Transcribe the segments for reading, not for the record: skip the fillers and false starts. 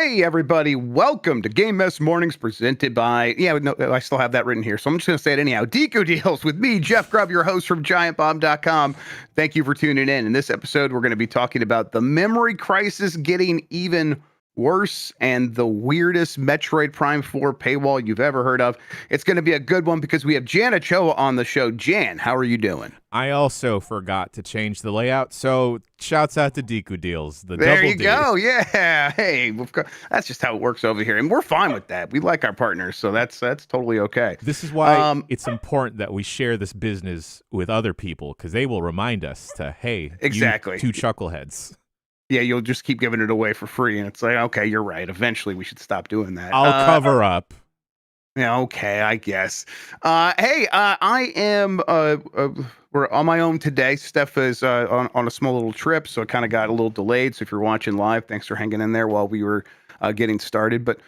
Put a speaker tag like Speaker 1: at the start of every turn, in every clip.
Speaker 1: Hey, everybody. Welcome to Game Mess Mornings presented by, no, I still have that written here, so I'm just going to say it anyhow. Deco Deals with me, Jeff Grubb, your host from giantbomb.com. Thank you for tuning in. In this episode, we're going to be talking about the memory crisis getting even worse and the weirdest Metroid Prime 4 paywall you've ever heard of. It's going to be a good one because we have Jan Ochoa on the show. Jan, how are you doing?
Speaker 2: I also forgot to change the layout, so shouts out to Deku Deals.
Speaker 1: There you go. Yeah. Hey, that's just how it works over here, and we're fine with that. We like our partners, so that's totally okay.
Speaker 2: This is why it's important that we share this business with other people, because they will remind us to, hey,
Speaker 1: exactly,
Speaker 2: you two chuckleheads.
Speaker 1: Yeah, you'll just keep giving it away for free, and it's like, okay, you're right. Eventually, we should stop doing that.
Speaker 2: I'll cover up.
Speaker 1: Yeah, okay, I guess. I am. We're on my own today. Steph is on a small little trip, so it kind of got a little delayed. So if you're watching live, thanks for hanging in there while we were getting started. But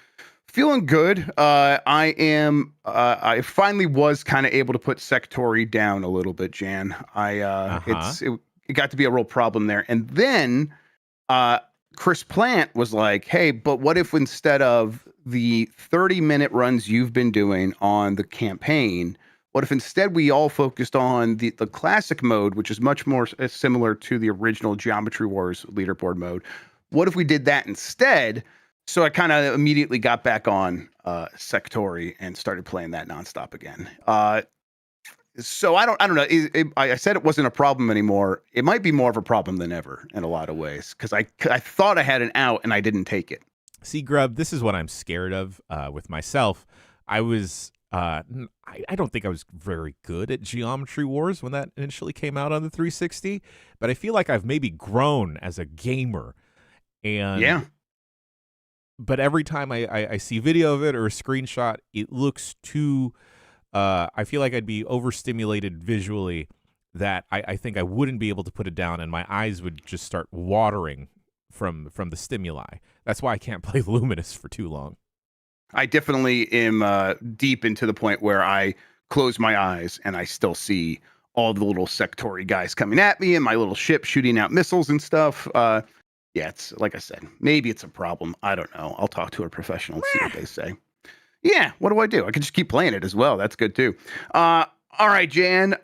Speaker 1: feeling good. I am. I finally was kind of able to put Sectory down a little bit, Jan. It got to be a real problem there, and then. Chris Plant was like, hey, but what if instead of the 30-minute runs you've been doing on the campaign, what if instead we all focused on the classic mode, which is much more similar to the original Geometry Wars leaderboard mode? What if we did that instead? So I kind of immediately got back on Sectory and started playing that nonstop again. So I don't know. I said it wasn't a problem anymore. It might be more of a problem than ever in a lot of ways because I thought I had an out and I didn't take it.
Speaker 2: See, Grubb, this is what I'm scared of with myself. I was I don't think I was very good at Geometry Wars when that initially came out on the 360, but I feel like I've maybe grown as a gamer. And
Speaker 1: yeah.
Speaker 2: But every time I see video of it or a screenshot, it looks too. I feel like I'd be overstimulated visually that I think I wouldn't be able to put it down, and my eyes would just start watering from the stimuli. That's why I can't play Luminous for too long.
Speaker 1: I definitely am deep into the point where I close my eyes and I still see all the little Sectory guys coming at me and my little ship shooting out missiles and stuff. Yeah, it's like I said, maybe it's a problem. I don't know. I'll talk to a professional and see what they say. Yeah, what do? I can just keep playing it as well. That's good too. All right, Jan,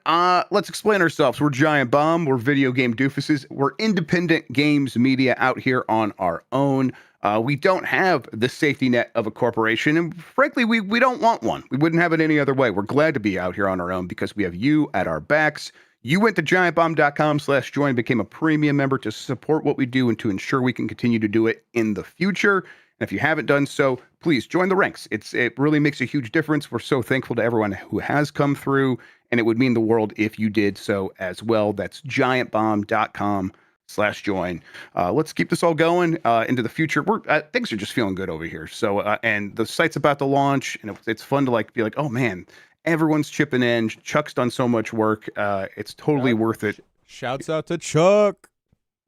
Speaker 1: let's explain ourselves. We're Giant Bomb. We're video game doofuses. We're independent games media out here on our own. We don't have the safety net of a corporation, and frankly, we don't want one. We wouldn't have it any other way. We're glad to be out here on our own because we have you at our backs. You went to giantbomb.com/join, became a premium member to support what we do and to ensure we can continue to do it in the future. And if you haven't done so, please join the ranks. It really makes a huge difference. We're so thankful to everyone who has come through, and it would mean the world if you did so as well. That's giantbomb.com/join. Let's keep this all going into the future. Things are just feeling good over here. So, and the site's about to launch, and it's fun to be like, oh man, everyone's chipping in. Chuck's done so much work. It's totally worth it.
Speaker 2: Shouts out to Chuck.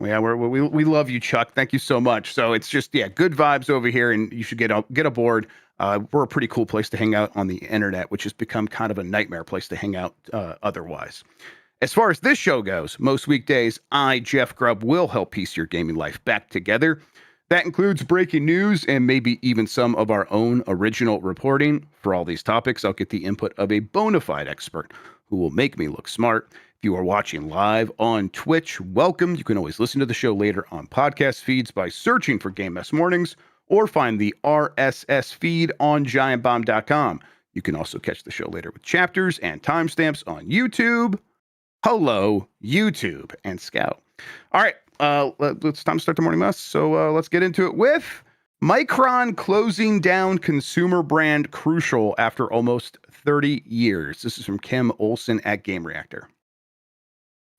Speaker 1: Yeah, we love you, Chuck. Thank you so much. So it's just, good vibes over here, and you should get aboard. We're a pretty cool place to hang out on the internet, which has become kind of a nightmare place to hang out otherwise. As far as this show goes, most weekdays, I, Jeff Grubb, will help piece your gaming life back together. That includes breaking news and maybe even some of our own original reporting. For all these topics, I'll get the input of a bona fide expert who will make me look smart. If you are watching live on Twitch, welcome. You can always listen to the show later on podcast feeds by searching for Game Mess Mornings or find the RSS feed on giantbomb.com. You can also catch the show later with chapters and timestamps on YouTube. Hello, YouTube and Scout. All right, it's time to start the morning mess. So let's get into it with Micron closing down consumer brand Crucial after almost 30 years. This is from Kim Olson at Game Reactor.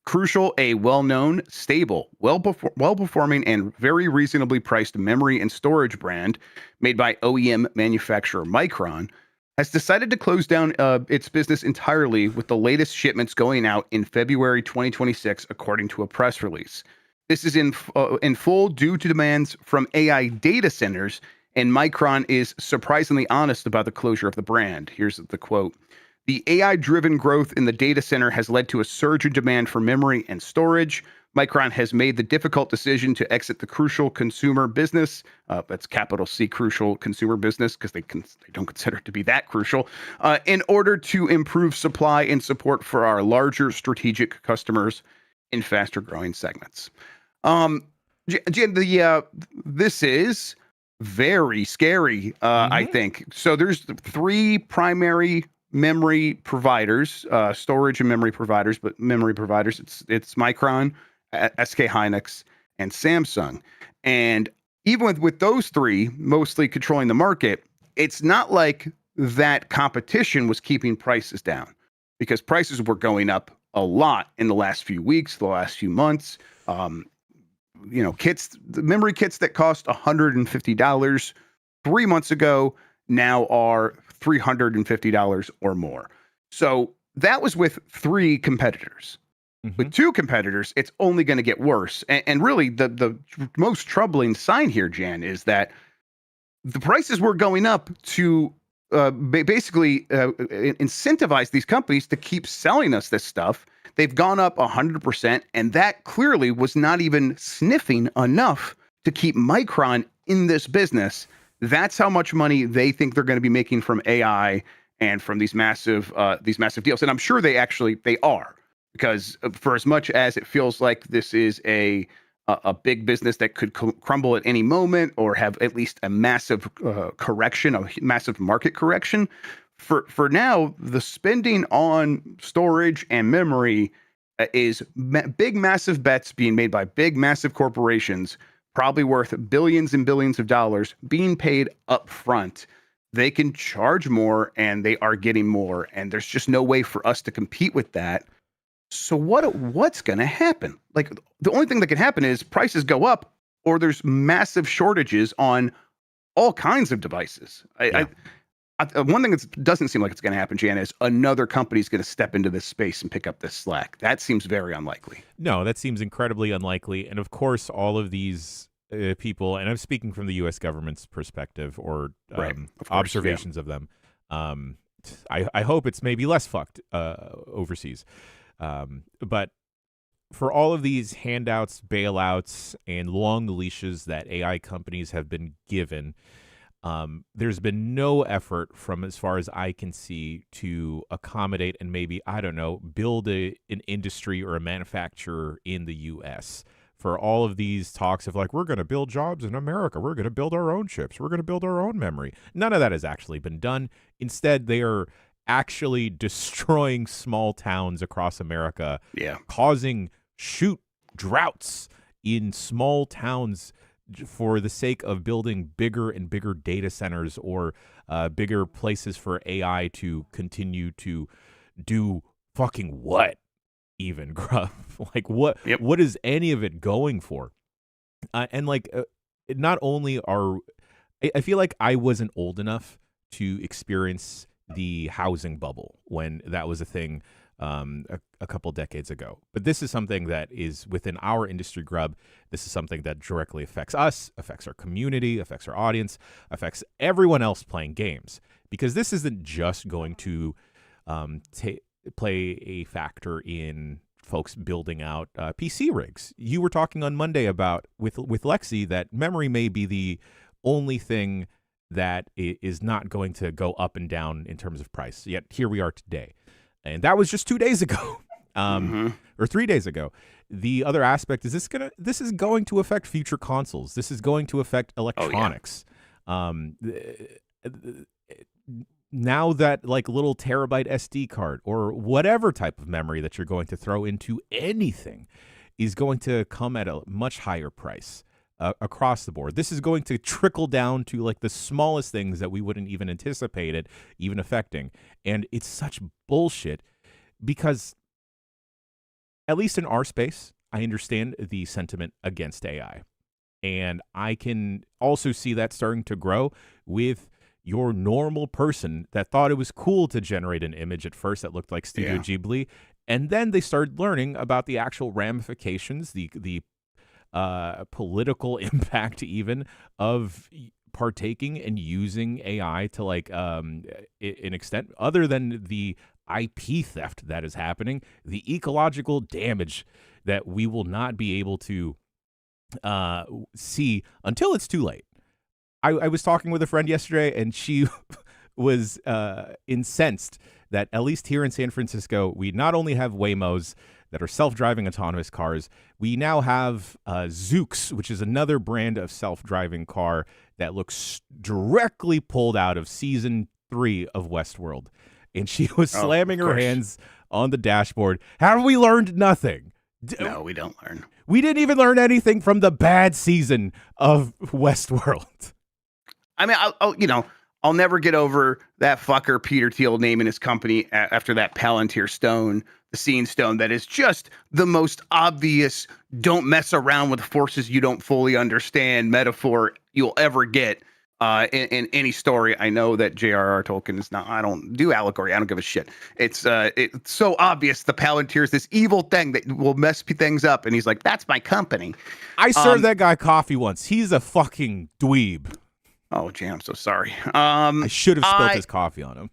Speaker 1: Crucial, a well-known, stable, well-performing, and very reasonably priced memory and storage brand made by OEM manufacturer Micron, has decided to close down its business entirely, with the latest shipments going out in February 2026, according to a press release. This is in full due to demands from AI data centers, and Micron is surprisingly honest about the closure of the brand. Here's the quote. The AI-driven growth in the data center has led to a surge in demand for memory and storage. Micron has made the difficult decision to exit the crucial consumer business. That's capital C, crucial consumer business, because they don't consider it to be that crucial, in order to improve supply and support for our larger strategic customers in faster growing segments. Jan, this is very scary, I think. So there's 3 primary memory providers, storage and memory providers, but memory providers, it's Micron, SK Hynix, and Samsung. And even with those 3 mostly controlling the market, it's not like that competition was keeping prices down, because prices were going up a lot in the last few weeks, the last few months. The memory kits that cost $150 3 months ago now are $350 or more. So that was with 3 competitors. With 2 competitors, it's only going to get worse. And really, the most troubling sign here, Jan, is that the prices were going up to basically incentivize these companies to keep selling us this stuff. They've gone up 100%, and that clearly was not even sniffing enough to keep Micron in this business. That's how much money they think they're going to be making from AI and from these massive deals. And I'm sure they are, because for as much as it feels like this is a big business that could crumble at any moment, or have at least a massive correction, a massive market correction, for now, the spending on storage and memory is big, massive bets being made by big, massive corporations, probably worth billions and billions of dollars, being paid up front. They can charge more, and they are getting more, and there's just no way for us to compete with that. So what's going to happen? Like, the only thing that can happen is prices go up, or there's massive shortages on all kinds of devices. One thing that doesn't seem like it's going to happen, Jan, is another company is going to step into this space and pick up this slack. That seems very unlikely.
Speaker 2: No, that seems incredibly unlikely. And of course, all of these people, and I'm speaking from the U.S. government's perspective, or observations of them. I hope it's maybe less fucked overseas. But for all of these handouts, bailouts, and long leashes that AI companies have been given, there's been no effort, from as far as I can see, to accommodate and maybe, I don't know, build an industry or a manufacturer in the U.S. For all of these talks of like, we're going to build jobs in America, we're going to build our own chips, we're going to build our own memory. None of that has actually been done. Instead, they are actually destroying small towns across America, causing droughts in small towns for the sake of building bigger and bigger data centers, or bigger places for AI to continue to do fucking what, even, Grubb? Like, what is any of it going for? And like, not only I feel like I wasn't old enough to experience the housing bubble when that was a thing a couple decades ago. But this is something that is within our industry, Grubb. This is something that directly affects us, affects our community, affects our audience, affects everyone else playing games. Because this isn't just going to play a factor in folks building out PC rigs. You were talking on Monday about, with Lexi, that memory may be the only thing that is not going to go up and down in terms of price. Yet here we are today. And that was just 2 days ago, or 3 days ago. The other aspect is this is going to affect future consoles. This is going to affect electronics. Now that like little terabyte SD card or whatever type of memory that you're going to throw into anything is going to come at a much higher price across the board. This is going to trickle down to like the smallest things that we wouldn't even anticipate it even affecting. And it's such bullshit, because at least in our space, I understand the sentiment against AI. And I can also see that starting to grow with your normal person that thought it was cool to generate an image at first that looked like Studio Ghibli. And then they started learning about the actual ramifications, the political impact even of partaking and using AI to like an extent other than the IP theft that is happening, the ecological damage that we will not be able to see until it's too late. I was talking with a friend yesterday, and she was incensed that at least here in San Francisco, we not only have Waymos that are self-driving autonomous cars, we now have Zoox, which is another brand of self-driving car that looks directly pulled out of season 3 of Westworld. And she was slamming her hands on the dashboard. Have we learned nothing?
Speaker 1: No, we don't learn.
Speaker 2: We didn't even learn anything from the bad season of Westworld.
Speaker 1: I mean, I'll never get over that fucker Peter Thiel naming his company after that Palantir stone, the Scene Stone, that is just the most obvious don't mess around with forces you don't fully understand metaphor you'll ever get in any story. I know that J.R.R. Tolkien is not, I don't do allegory. I don't give a shit. It's so obvious the Palantir is this evil thing that will mess things up. And he's like, that's my company.
Speaker 2: I served that guy coffee once. He's a fucking dweeb.
Speaker 1: Oh, Jan, I'm so sorry.
Speaker 2: I should have spilled his coffee on him.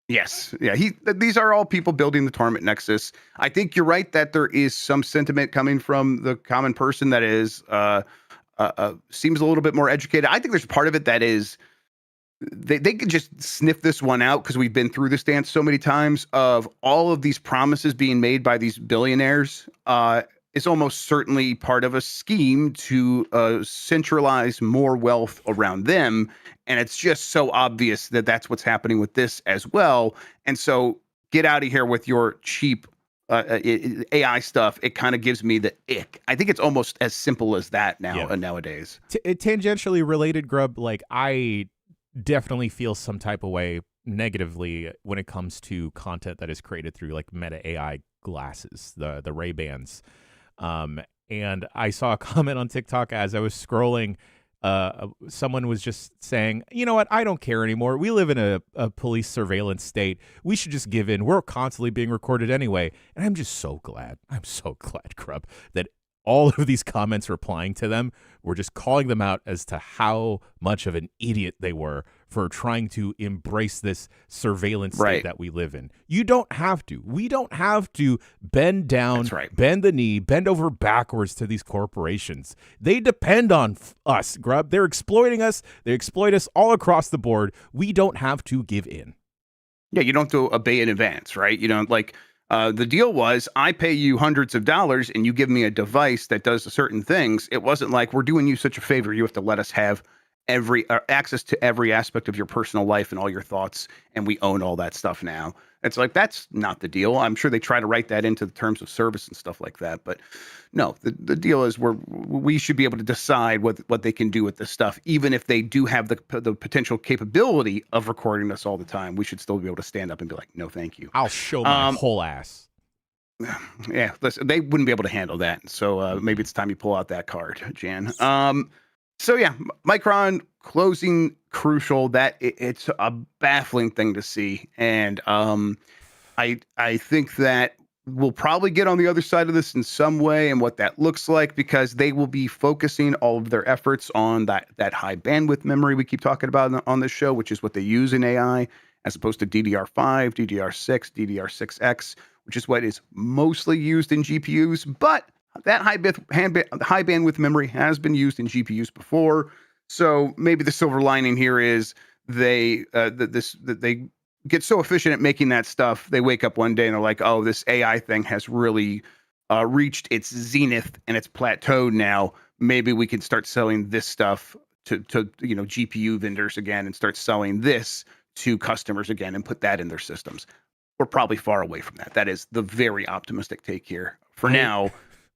Speaker 1: Yes. Yeah. These are all people building the Torment Nexus. I think you're right that there is some sentiment coming from the common person that is seems a little bit more educated. I think there's part of it that is they could just sniff this one out because we've been through this dance so many times of all of these promises being made by these billionaires. Is almost certainly part of a scheme to centralize more wealth around them. And it's just so obvious that that's what's happening with this as well. And so get out of here with your cheap AI stuff. It kind of gives me the ick. I think it's almost as simple as that nowadays.
Speaker 2: Tangentially related, Grubb, like I definitely feel some type of way negatively when it comes to content that is created through like Meta AI glasses, the Ray-Bans. And I saw a comment on TikTok as I was scrolling. Someone was just saying, you know what? I don't care anymore. We live in a police surveillance state. We should just give in. We're constantly being recorded anyway. And I'm just so glad. I'm so glad, Grubb, that all of these comments replying to them were just calling them out as to how much of an idiot they were for trying to embrace this surveillance state that we live in. You don't have to. We don't have to bend down, bend the knee, bend over backwards to these corporations. They depend on us, Grubb. They're exploiting us. They exploit us all across the board. We don't have to give in.
Speaker 1: Yeah, you don't have to obey in advance, right? You don't like... the deal was I pay you hundreds of dollars and you give me a device that does certain things. It wasn't like we're doing you such a favor. You have to let us have every access to every aspect of your personal life and all your thoughts. And we own all that stuff now. It's like, that's not the deal. I'm sure they try to write that into the terms of service and stuff like that. But no, the deal is we should be able to decide what they can do with this stuff. Even if they do have the potential capability of recording us all the time, we should still be able to stand up and be like, no, thank you.
Speaker 2: I'll show my whole ass.
Speaker 1: Yeah, listen, they wouldn't be able to handle that. So maybe it's time you pull out that card, Jan. So yeah, Micron closing crucial. That it's a baffling thing to see, and I think that we'll probably get on the other side of this in some way, and what that looks like, because they will be focusing all of their efforts on that high bandwidth memory we keep talking about on this show, which is what they use in AI, as opposed to DDR5, DDR6, DDR6X, which is what is mostly used in GPUs, but that high bandwidth memory has been used in GPUs before. So maybe the silver lining here is they get so efficient at making that stuff, they wake up one day and they're like, oh, this AI thing has really reached its zenith and it's plateaued now. Maybe we can start selling this stuff to GPU vendors again and start selling this to customers again and put that in their systems. We're probably far away from that. That is the very optimistic take here. For now,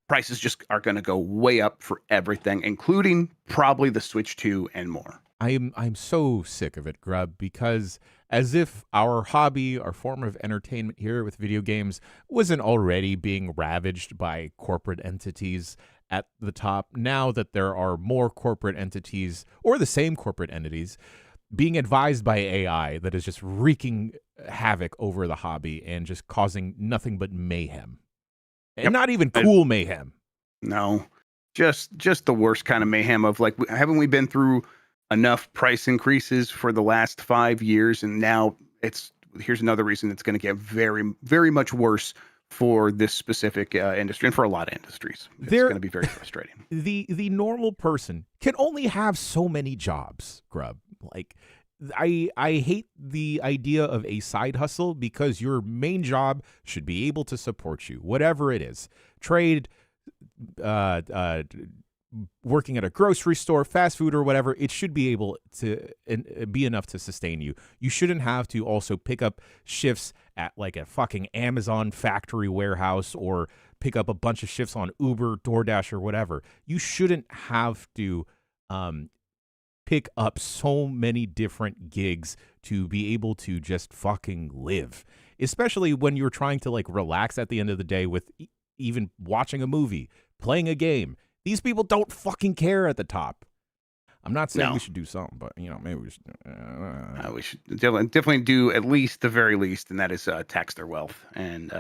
Speaker 1: prices just are going to go way up for everything, including probably the Switch 2 and more.
Speaker 2: I'm so sick of it, Grubb, because as if our hobby, our form of entertainment here with video games, wasn't already being ravaged by corporate entities at the top. Now that there are more corporate entities, or the same corporate entities, being advised by AI that is just wreaking havoc over the hobby and just causing nothing but mayhem. And not even cool mayhem. No, just the worst kind of mayhem of like, haven't we been through enough price increases for the last 5 years? And now
Speaker 1: here's another reason it's going to get very, very much worse for this specific industry and for a lot of industries. It's going to be very frustrating.
Speaker 2: The normal person can only have so many jobs, Grubb. Like, I hate the idea of a side hustle because your main job should be able to support you, whatever it is. Trade, working at a grocery store, fast food, or whatever, it should be able to be enough to sustain you. You shouldn't have to also pick up shifts at like a fucking Amazon factory warehouse or pick up a bunch of shifts on Uber, DoorDash, or whatever. You shouldn't have to pick up so many different gigs to be able to just fucking live, especially when you're trying to like relax at the end of the day with even watching a movie, playing a game. These people don't fucking care at the top. I'm not saying we should do something, but maybe we should.
Speaker 1: We should definitely do at least the very least, and that is tax their wealth and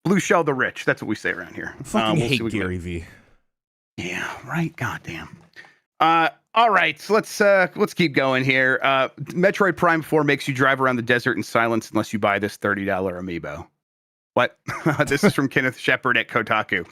Speaker 1: blue shell the rich. That's what we say around here.
Speaker 2: Fucking hate Gary V.
Speaker 1: Yeah, right. Goddamn. All right, so let's keep going here. Metroid Prime 4 makes you drive around the desert in silence unless you buy this $30 amiibo. What? This is from Kenneth Shepard at Kotaku.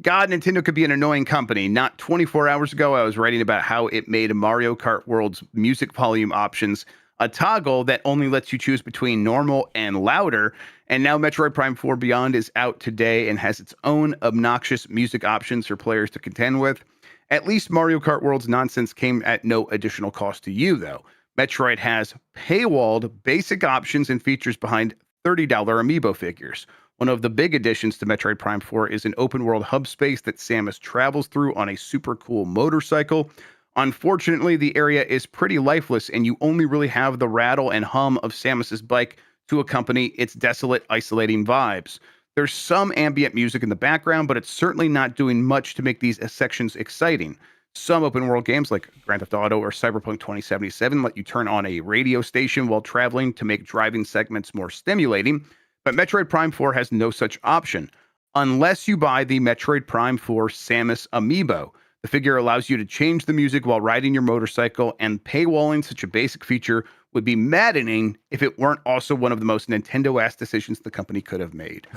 Speaker 1: God, Nintendo could be an annoying company. Not 24 hours ago, I was writing about how it made Mario Kart World's music volume options a toggle that only lets you choose between normal and louder. And now Metroid Prime 4 Beyond is out today and has its own obnoxious music options for players to contend with. At least Mario Kart World's nonsense came at no additional cost to you, though. Metroid has paywalled basic options and features behind $30 amiibo figures. One of the big additions to Metroid Prime 4 is an open world hub space that Samus travels through on a super cool motorcycle. Unfortunately, the area is pretty lifeless, and you only really have the rattle and hum of Samus's bike to accompany its desolate, isolating vibes. There's some ambient music in the background, but it's certainly not doing much to make these sections exciting. Some open world games like Grand Theft Auto or Cyberpunk 2077 let you turn on a radio station while traveling to make driving segments more stimulating, but Metroid Prime 4 has no such option, unless you buy the Metroid Prime 4 Samus Amiibo. The figure allows you to change the music while riding your motorcycle, and paywalling such a basic feature would be maddening if it weren't also one of the most Nintendo-ass decisions the company could have made.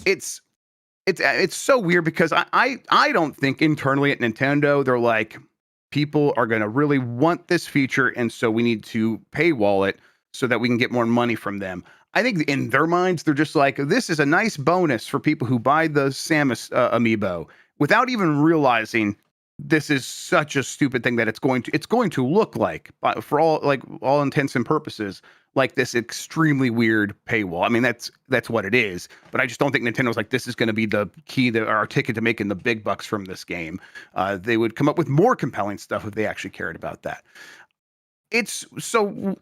Speaker 1: It's so weird because I don't think internally at Nintendo they're like, people are going to really want this feature, and so we need to paywall it so that we can get more money from them. I think in their minds they're just like, this is a nice bonus for people who buy the Samus Amiibo, without even realizing this is such a stupid thing that it's going to look like, for all intents and purposes, like this extremely weird paywall. I mean, that's what it is. But I just don't think Nintendo's like, this is going to be the key to our ticket to making the big bucks from this game. They would come up with more compelling stuff if they actually cared about that. It's so.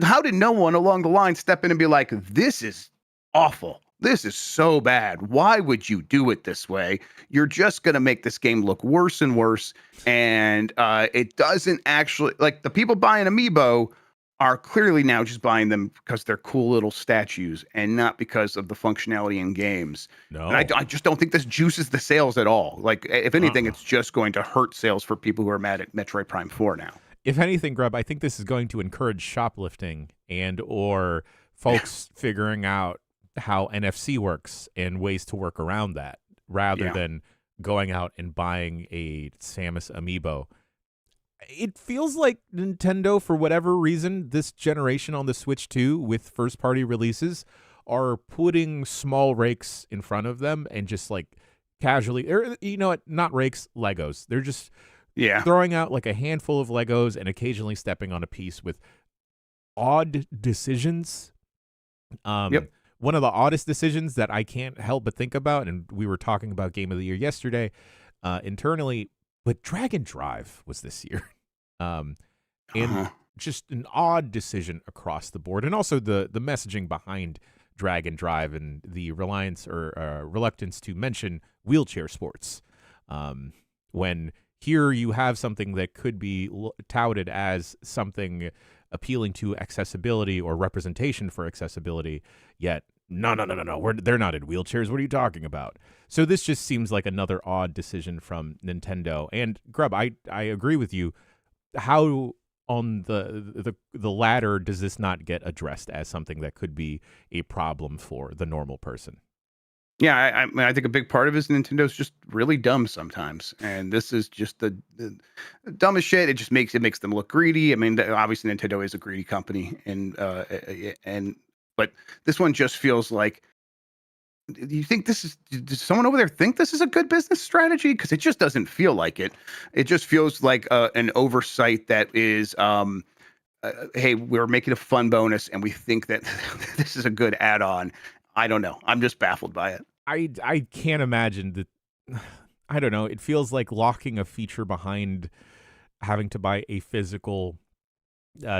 Speaker 1: How did no one along the line step in and be like, this is awful? This is so bad. Why would you do it this way? You're just going to make this game look worse and worse. And it doesn't actually, like, the people buying Amiibo are clearly now just buying them because they're cool little statues and not because of the functionality in games.
Speaker 2: No.
Speaker 1: And I just don't think this juices the sales at all. Like, if anything, it's just going to hurt sales for people who are mad at Metroid Prime 4 now.
Speaker 2: If anything, Grubb, I think this is going to encourage shoplifting and or folks figuring out how NFC works and ways to work around that rather than going out and buying a Samus Amiibo. It feels like Nintendo, for whatever reason, this generation on the Switch 2 with first-party releases are putting small rakes in front of them and just like casually, or you know what, not rakes, Legos. They're just throwing out like a handful of Legos and occasionally stepping on a piece with odd decisions. One of the oddest decisions that I can't help but think about, and we were talking about Game of the Year yesterday internally, but Dragon Drive was this year. And just an odd decision across the board. And also the messaging behind Dragon Drive and the reliance or reluctance to mention wheelchair sports. When here you have something that could be touted as something appealing to accessibility or representation for accessibility, yet no, they're not in wheelchairs. What are you talking about? So this just seems like another odd decision from Nintendo. And Grubb, I agree with you. How on the latter does this not get addressed as something that could be a problem for the normal person?
Speaker 1: Yeah, I mean, I think a big part of it is Nintendo's just really dumb sometimes, and this is just the dumbest shit. It makes them look greedy. I mean, obviously Nintendo is a greedy company, and but this one just feels like. Do you think this is? Does someone over there think this is a good business strategy? Because it just doesn't feel like it. It just feels like an oversight that is, hey, we're making a fun bonus, and we think that this is a good add-on. I don't know. I'm just baffled by it.
Speaker 2: I can't imagine that. I don't know. It feels like locking a feature behind having to buy a physical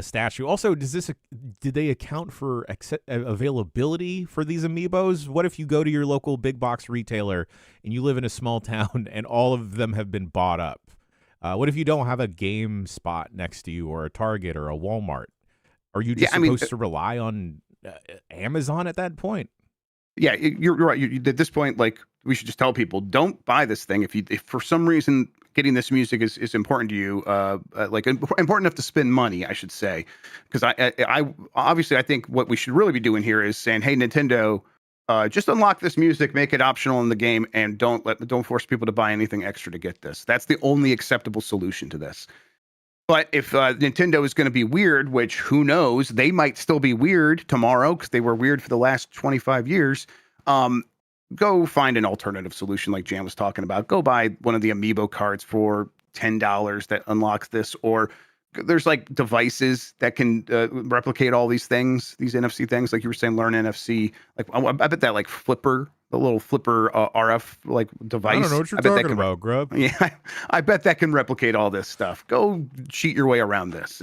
Speaker 2: statue. Also, did they account for availability for these amiibos? What if you go to your local big box retailer and you live in a small town and all of them have been bought up? What if you don't have a GameSpot next to you or a Target or a Walmart? Are you just supposed to rely on Amazon at that point?
Speaker 1: Yeah, you're right. At this point, like, we should just tell people, don't buy this thing if for some reason getting this music is important to you, important enough to spend money, I should say. Because I obviously I think what we should really be doing here is saying, hey, Nintendo, just unlock this music, make it optional in the game, and don't force people to buy anything extra to get this. That's the only acceptable solution to this. But if Nintendo is going to be weird, which who knows, they might still be weird tomorrow because they were weird for the last 25 years. Go find an alternative solution like Jan was talking about. Go buy one of the Amiibo cards for $10 that unlocks this, or there's like devices that can replicate all these things, these NFC things, like you were saying, learn NFC. Like I bet that like the little flipper RF like device.
Speaker 2: I don't know what you're talking about, Grubb.
Speaker 1: Yeah, I bet that can replicate all this stuff. Go cheat your way around this.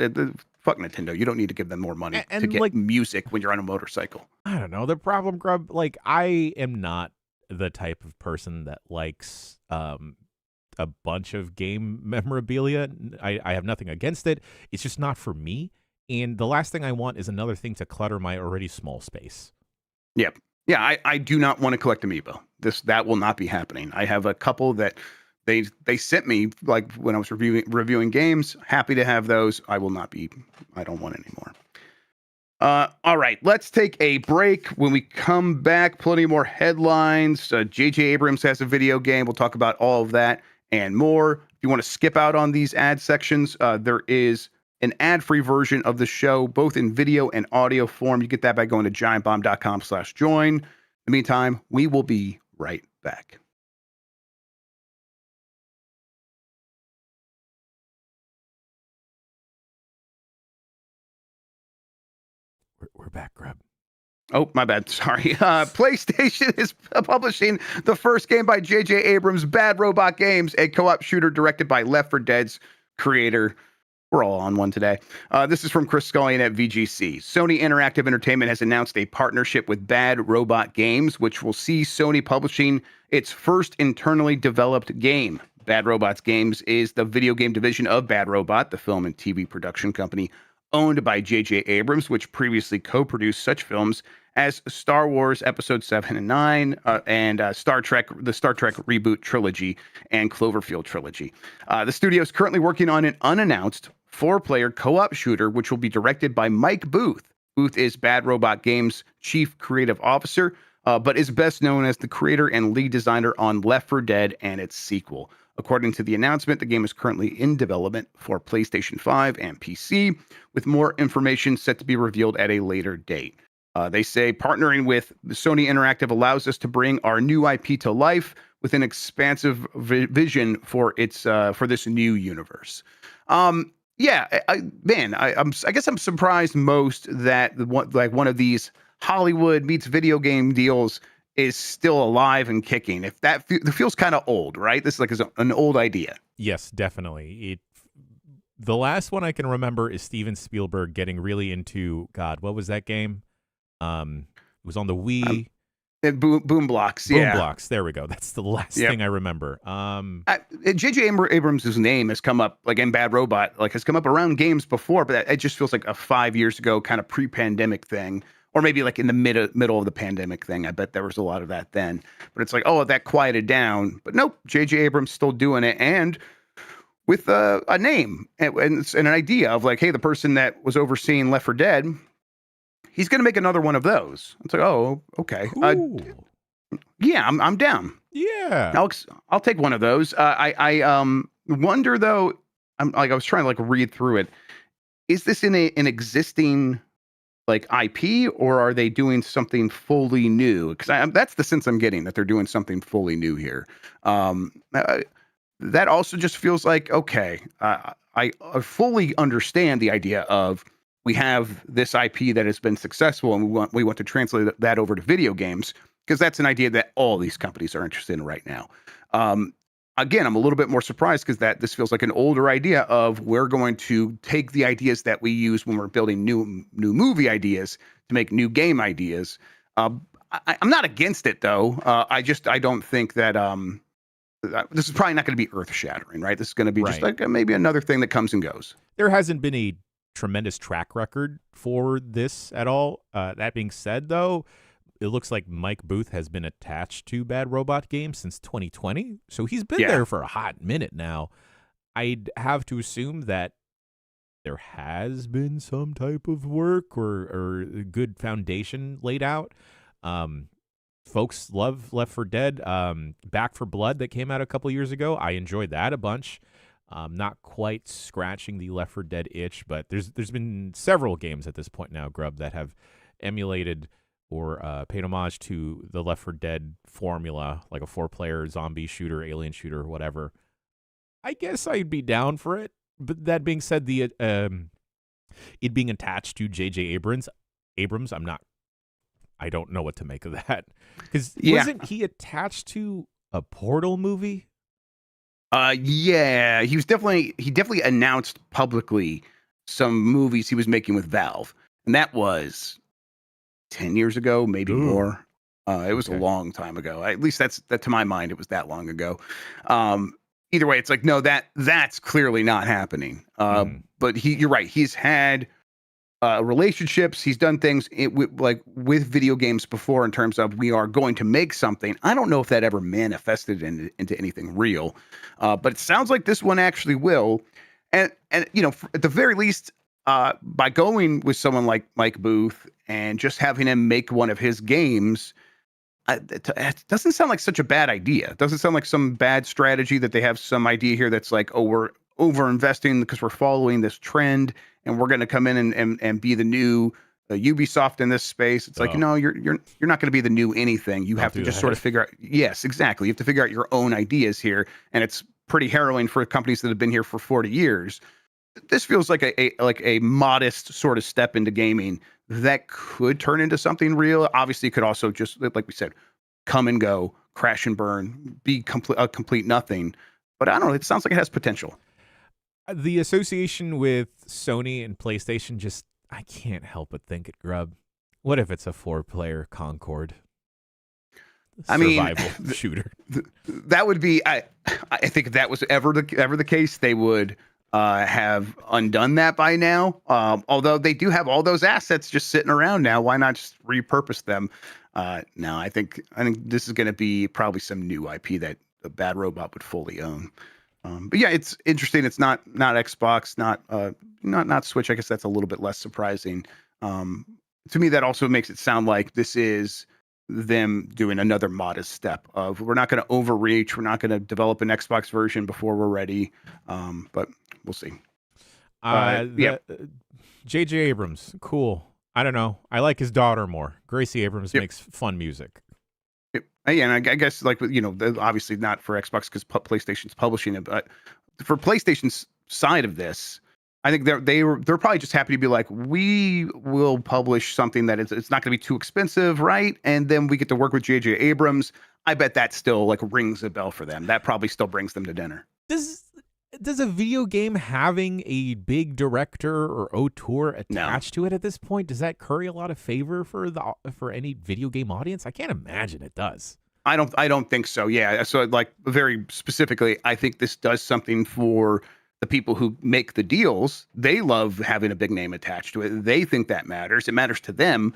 Speaker 1: Fuck Nintendo. You don't need to give them more money to get music when you're on a motorcycle.
Speaker 2: I don't know. The problem, Grubb, like, I am not the type of person that likes a bunch of game memorabilia. I have nothing against it. It's just not for me. And the last thing I want is another thing to clutter my already small space.
Speaker 1: Yep. Yeah, I do not want to collect Amiibo. That will not be happening. I have a couple that they sent me, like when I was reviewing games. Happy to have those. I don't want any more. All right, let's take a break. When we come back, plenty more headlines. J.J. Abrams has a video game. We'll talk about all of that and more. If you want to skip out on these ad sections, there is an ad-free version of the show, both in video and audio form. You get that by going to giantbomb.com/join. In the meantime, we will be right back.
Speaker 2: We're back, Grubb.
Speaker 1: Oh, my bad. Sorry. PlayStation is publishing the first game by J.J. Abrams, Bad Robot Games, a co-op shooter directed by Left 4 Dead's creator. We're all on one today. This is from Chris Scullion at VGC. Sony Interactive Entertainment has announced a partnership with Bad Robot Games, which will see Sony publishing its first internally developed game. Bad Robots Games is the video game division of Bad Robot, the film and TV production company owned by J.J. Abrams, which previously co-produced such films as Star Wars Episode 7 and 9, and the Star Trek Reboot trilogy and Cloverfield trilogy. The studio is currently working on an unannounced 4-player co-op shooter, which will be directed by Mike Booth. Booth is Bad Robot Games' chief creative officer, but is best known as the creator and lead designer on Left 4 Dead and its sequel. According to the announcement, the game is currently in development for PlayStation 5 and PC, with more information set to be revealed at a later date. They say partnering with Sony Interactive allows us to bring our new IP to life with an expansive vision for this new universe. Yeah, I guess I'm surprised most that one of these Hollywood meets video game deals is still alive and kicking. If that feels kind of old, right? This is an old idea.
Speaker 2: Yes, definitely. The last one I can remember is Steven Spielberg getting really into, God, what was that game? It was on the Wii.
Speaker 1: Boom Blocks. Yeah.
Speaker 2: Boom Blocks. There we go. That's the last thing I remember.
Speaker 1: J.J. Abrams' name has come up, like in Bad Robot, has come up around games before, but it just feels like a 5 years ago kind of pre-pandemic thing. Or maybe like in the middle of the pandemic thing. I bet there was a lot of that then. But it's like, oh, that quieted down. But nope, J.J. Abrams still doing it. And with a name and an idea of like, hey, the person that was overseeing Left 4 Dead, he's going to make another one of those. It's like, oh, okay.
Speaker 2: Cool.
Speaker 1: Yeah, I'm down.
Speaker 2: Yeah.
Speaker 1: I'll take one of those. I wonder though. I was trying to like read through it. Is this in an existing like IP, or are they doing something fully new? Because that's the sense I'm getting, that they're doing something fully new here. That also just feels like, okay, I fully understand the idea of, we have this IP that has been successful and we want to translate that over to video games, because that's an idea that all these companies are interested in right now. Again, I'm a little bit more surprised because this feels like an older idea of, we're going to take the ideas that we use when we're building new movie ideas to make new game ideas. I'm not against it though. I don't think that this is probably not going to be earth shattering, right? This is going to be just like maybe another thing that comes and goes.
Speaker 2: There hasn't been a tremendous track record for this at all. That being said, though, it looks like Mike Booth has been attached to Bad Robot Games since 2020. So he's been there for a hot minute now. I'd have to assume that there has been some type of work or good foundation laid out. Folks love Left 4 Dead. Back 4 Blood that came out a couple years ago, I enjoyed that a bunch. Not quite scratching the Left 4 Dead itch, but there's been several games at this point now, Grubb, that have emulated or paid homage to the Left 4 Dead formula, like a 4-player zombie shooter, alien shooter, whatever. I guess I'd be down for it. But that being said, the it being attached to J.J. Abrams, I don't know what to make of that. Because wasn't he attached to a Portal movie?
Speaker 1: Yeah, he definitely announced publicly some movies he was making with Valve, and that was 10 years ago, maybe more. It was a long time ago. At least that to my mind, it was that long ago. Either way, it's like, no, that's clearly not happening. But you're right. He's had relationships. He's done things with video games before, in terms of, we are going to make something. I don't know if that ever manifested into anything real, but it sounds like this one actually will. And at the very least, by going with someone like Mike Booth and just having him make one of his games, it doesn't sound like such a bad idea. It doesn't sound like some bad strategy that they have some idea here that's like, oh, we're over investing because we're following this trend and we're going to come in and be the new Ubisoft in this space. It's like, no, you're not going to be the new anything. You have to just sort of figure out. Yes, exactly. You have to figure out your own ideas here. And it's pretty harrowing for companies that have been here for 40 years. This feels like a modest sort of step into gaming that could turn into something real. Obviously, it could also just, like we said, come and go, crash and burn, be a complete nothing. But I don't know. It sounds like it has potential.
Speaker 2: The association with Sony and PlayStation, I can't help but think it, Grubb. What if it's a 4-player Concord? Survival shooter.
Speaker 1: That would be. I think if that was ever the case, they would have undone that by now. Although they do have all those assets just sitting around now, why not just repurpose them? No, I think this is going to be probably some new IP that a Bad Robot would fully own. But yeah, it's interesting. It's not Xbox, not Switch. I guess that's a little bit less surprising. To me, that also makes it sound like this is them doing another modest step of, we're not going to overreach. We're not going to develop an Xbox version before we're ready. But we'll see.
Speaker 2: J.J. Abrams, cool. I don't know. I like his daughter more. Gracie Abrams makes fun music.
Speaker 1: Yeah, and I guess, like, obviously not for Xbox because PlayStation's publishing it, but for PlayStation's side of this, I think they're probably just happy to be like, we will publish something that it's not going to be too expensive, right? And then we get to work with J.J. Abrams. I bet that still like rings a bell for them. That probably still brings them to dinner.
Speaker 2: Does a video game having a big director or auteur attached to it at this point, does that curry a lot of favor for any video game audience? I can't imagine it does.
Speaker 1: I don't think so. Yeah. So, like, very specifically, I think this does something for the people who make the deals. They love having a big name attached to it. They think that matters. It matters to them.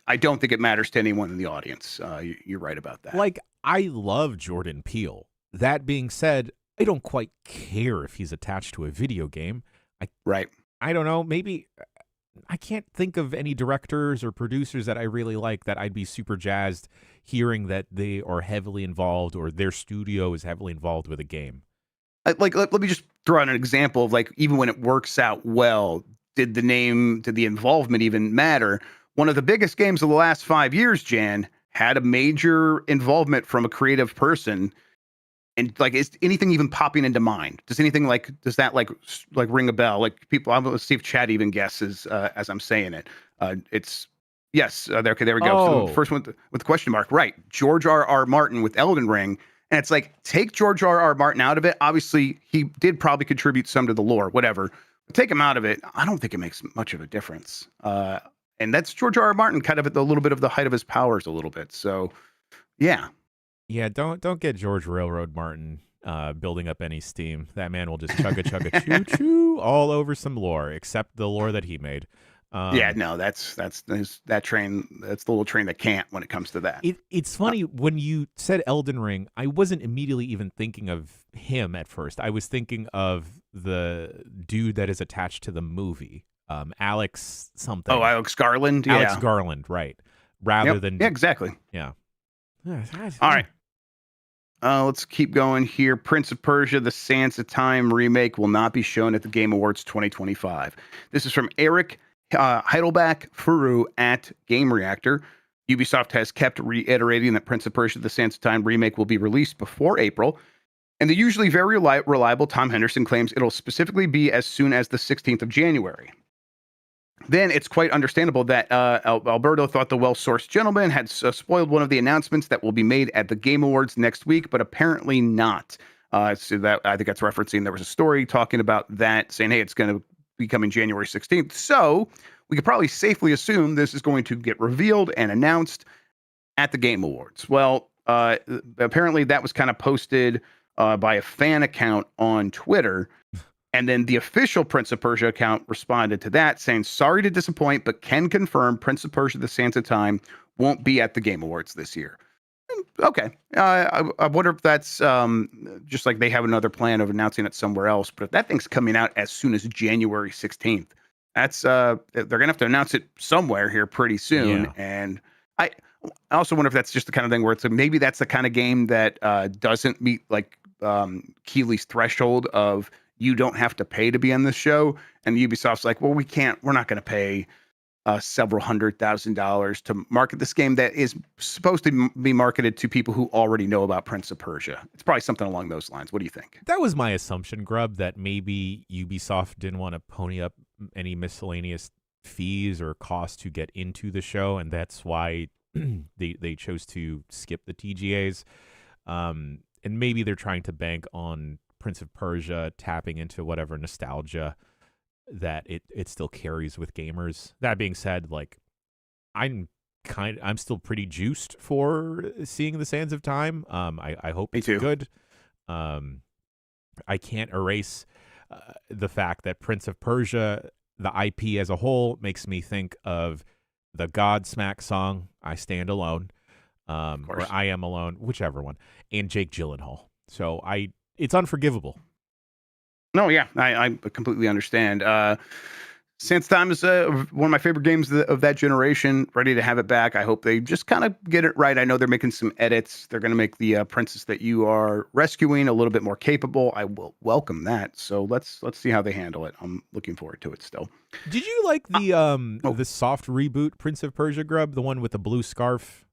Speaker 1: I don't think it matters to anyone in the audience. You're right about that.
Speaker 2: Like, I love Jordan Peele. That being said, I don't quite care if he's attached to a video game.
Speaker 1: Right.
Speaker 2: I don't know. Maybe I can't think of any directors or producers that I really like that I'd be super jazzed hearing that they are heavily involved or their studio is heavily involved with a game.
Speaker 1: Like, let me just throw out an example of, like, even when it works out well, did the involvement even matter? One of the biggest games of the last 5 years, Jan, had a major involvement from a creative person. And, like, is anything even popping into mind? Does that ring a bell? Like, people, I'm going to see if Chad even guesses as I'm saying it. It's yes. Okay, there we go. So the first one with the question mark, right? George R.R. Martin with Elden Ring. And it's like, take George R.R. Martin out of it. Obviously, he did probably contribute some to the lore, whatever. But take him out of it, I don't think it makes much of a difference. And that's George R.R. Martin, kind of at the little bit of the height of his powers, a little bit. So, yeah.
Speaker 2: Yeah, don't get George Railroad Martin building up any steam. That man will just chugga choo choo all over some lore, except the lore that he made.
Speaker 1: Yeah, no, that's that train. That's the little train that can't when it comes to that.
Speaker 2: It's funny when you said Elden Ring, I wasn't immediately even thinking of him at first. I was thinking of the dude that is attached to the movie, Alex something.
Speaker 1: Oh, Alex Garland. Yeah.
Speaker 2: Alex Garland, right? Rather than
Speaker 1: exactly.
Speaker 2: Yeah.
Speaker 1: All right. Let's keep going here. Prince of Persia: The Sands of Time remake will not be shown at the Game Awards 2025. This is from Eric Heidelbach Furu at Game Reactor. Ubisoft has kept reiterating that Prince of Persia: The Sands of Time remake will be released before April, and the usually very reliable Tom Henderson claims it'll specifically be as soon as the 16th of January. Then it's quite understandable that Alberto thought the well-sourced gentleman had spoiled one of the announcements that will be made at the Game Awards next week, but apparently not. So that, I think that's referencing, there was a story talking about that, saying, hey, it's going to be coming January 16th. So we could probably safely assume this is going to get revealed and announced at the Game Awards. Well, apparently that was kind of posted by a fan account on Twitter. And then the official Prince of Persia account responded to that, saying, sorry to disappoint, but can confirm Prince of Persia: The Sands of Time won't be at the Game Awards this year. Okay. I wonder if that's just like they have another plan of announcing it somewhere else. But if that thing's coming out as soon as January 16th, that's they're going to have to announce it somewhere here pretty soon. Yeah. And I also wonder if that's just the kind of thing where it's maybe that's the kind of game that doesn't meet like Keeley's threshold of you don't have to pay to be on this show. And Ubisoft's like, well, we're not going to pay several $100,000 to market this game that is supposed to be marketed to people who already know about Prince of Persia. It's probably something along those lines. What do you think?
Speaker 2: That was my assumption, Grubb, that maybe Ubisoft didn't want to pony up any miscellaneous fees or costs to get into the show, and that's why they chose to skip the TGAs. And maybe they're trying to bank on Prince of Persia tapping into whatever nostalgia that it still carries with gamers. That being said, like I'm still pretty juiced for seeing the Sands of Time. I hope it's good. I can't erase the fact that Prince of Persia, the IP as a whole, makes me think of the Godsmack song "I Stand Alone," or "I Am Alone," whichever one, and Jake Gyllenhaal. So it's unforgivable.
Speaker 1: No, yeah, I completely understand. Sands of Time is one of my favorite games of that generation. Ready to have it back. I hope they just kind of get it right. I know they're making some edits. They're going to make the princess that you are rescuing a little bit more capable. I will welcome that. So let's see how they handle it. I'm looking forward to it still.
Speaker 2: Did you like the soft reboot Prince of Persia, Grubb, the one with the blue scarf?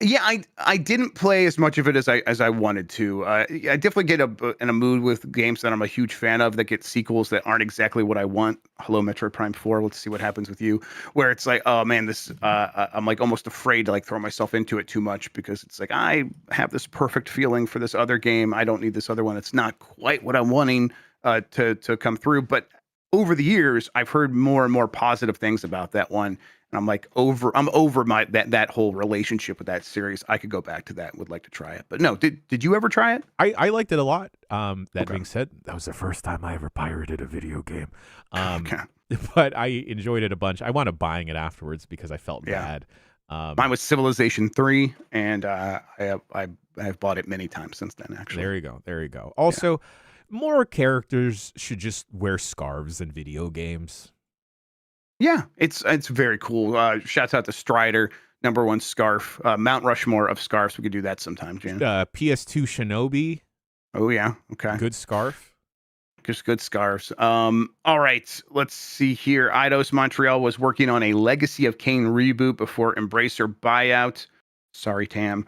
Speaker 1: Yeah, I didn't play as much of it as I wanted to. I definitely get in a mood with games that I'm a huge fan of that get sequels that aren't exactly what I want. Hello, Metroid Prime 4. Let's see what happens with you. Where it's like, oh man, this I'm like almost afraid to like throw myself into it too much because it's like I have this perfect feeling for this other game. I don't need this other one. It's not quite what I'm wanting to come through. But over the years, I've heard more and more positive things about that one. And I'm like I'm over my that whole relationship with that series. I could go back to that. Would like to try it, but no. Did you ever try it?
Speaker 2: I liked it a lot. That being said, that was the first time I ever pirated a video game.
Speaker 1: Okay.
Speaker 2: But I enjoyed it a bunch. I wound up buying it afterwards because I felt bad.
Speaker 1: Mine was Civilization 3, and I've bought it many times since then, actually.
Speaker 2: There you go. There you go. Also, more characters should just wear scarves in video games.
Speaker 1: Yeah, it's very cool. Shouts out to Strider, #1 scarf, Mount Rushmore of scarves. We could do that sometime, Jan.
Speaker 2: PS2 Shinobi.
Speaker 1: Oh yeah, okay.
Speaker 2: Good scarf.
Speaker 1: Just good scarves. All right, let's see here. Eidos Montreal was working on a Legacy of Kain reboot before Embracer buyout. Sorry, Tam.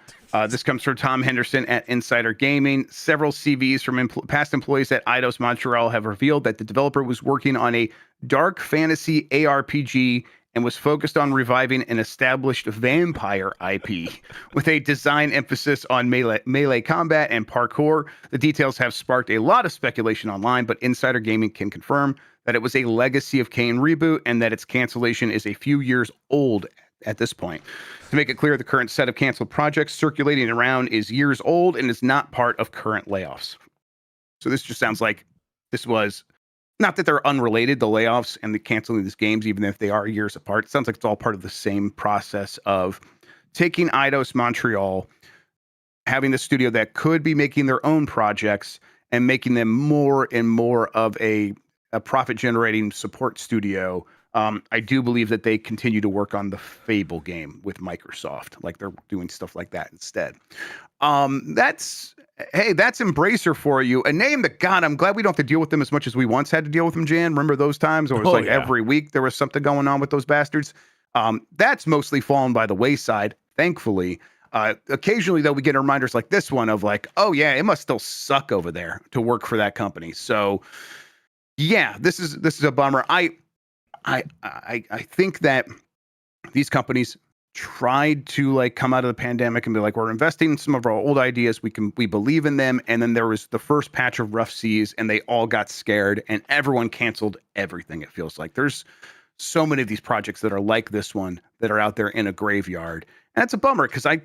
Speaker 1: This comes from Tom Henderson at Insider Gaming. Several CVs from past employees at Eidos Montreal have revealed that the developer was working on a dark fantasy ARPG and was focused on reviving an established vampire IP with a design emphasis on melee combat and parkour. The details have sparked a lot of speculation online, but Insider Gaming can confirm that it was a Legacy of Kain reboot and that its cancellation is a few years old at this point. To make it clear, the current set of canceled projects circulating around is years old and is not part of current layoffs. So this just sounds like this was not that they're unrelated, the layoffs and the canceling these games, even if they are years apart. It sounds like it's all part of the same process of taking Eidos Montreal, having the studio that could be making their own projects and making them more and more of a profit-generating support studio. I do believe that they continue to work on the Fable game with Microsoft. Like they're doing stuff like that instead. That's Embracer for you. A name that, God, I'm glad we don't have to deal with them as much as we once had to deal with them, Jan. Remember those times? It was every week there was something going on with those bastards. That's mostly fallen by the wayside, thankfully. Occasionally, though, we get reminders like this one of like, oh, yeah, it must still suck over there to work for that company. So, yeah, this is a bummer. I think that these companies tried to like come out of the pandemic and be like, we're investing in some of our old ideas. We believe in them. And then there was the first patch of rough seas and they all got scared and everyone canceled everything. It feels like there's so many of these projects that are like this one that are out there in a graveyard. And it's a bummer because I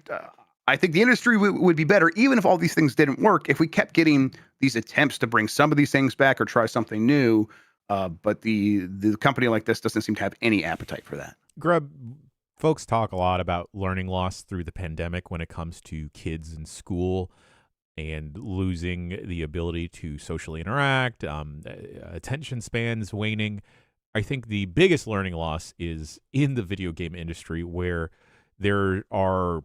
Speaker 1: think the industry would be better, even if all these things didn't work, if we kept getting these attempts to bring some of these things back or try something new. But the company like this doesn't seem to have any appetite for that.
Speaker 2: Grubb, folks talk a lot about learning loss through the pandemic when it comes to kids in school and losing the ability to socially interact, attention spans waning. I think the biggest learning loss is in the video game industry where there are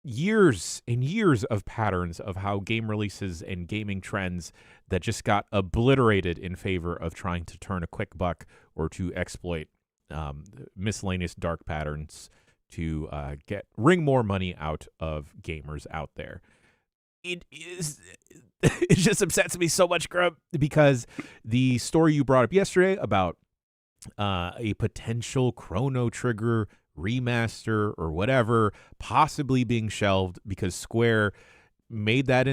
Speaker 2: years and years of patterns of how game releases and gaming trends that just got obliterated in favor of trying to turn a quick buck or to exploit miscellaneous dark patterns to wring more money out of gamers out there. It just upsets me so much, Grubb, because the story you brought up yesterday about a potential Chrono Trigger remaster or whatever possibly being shelved because Square made that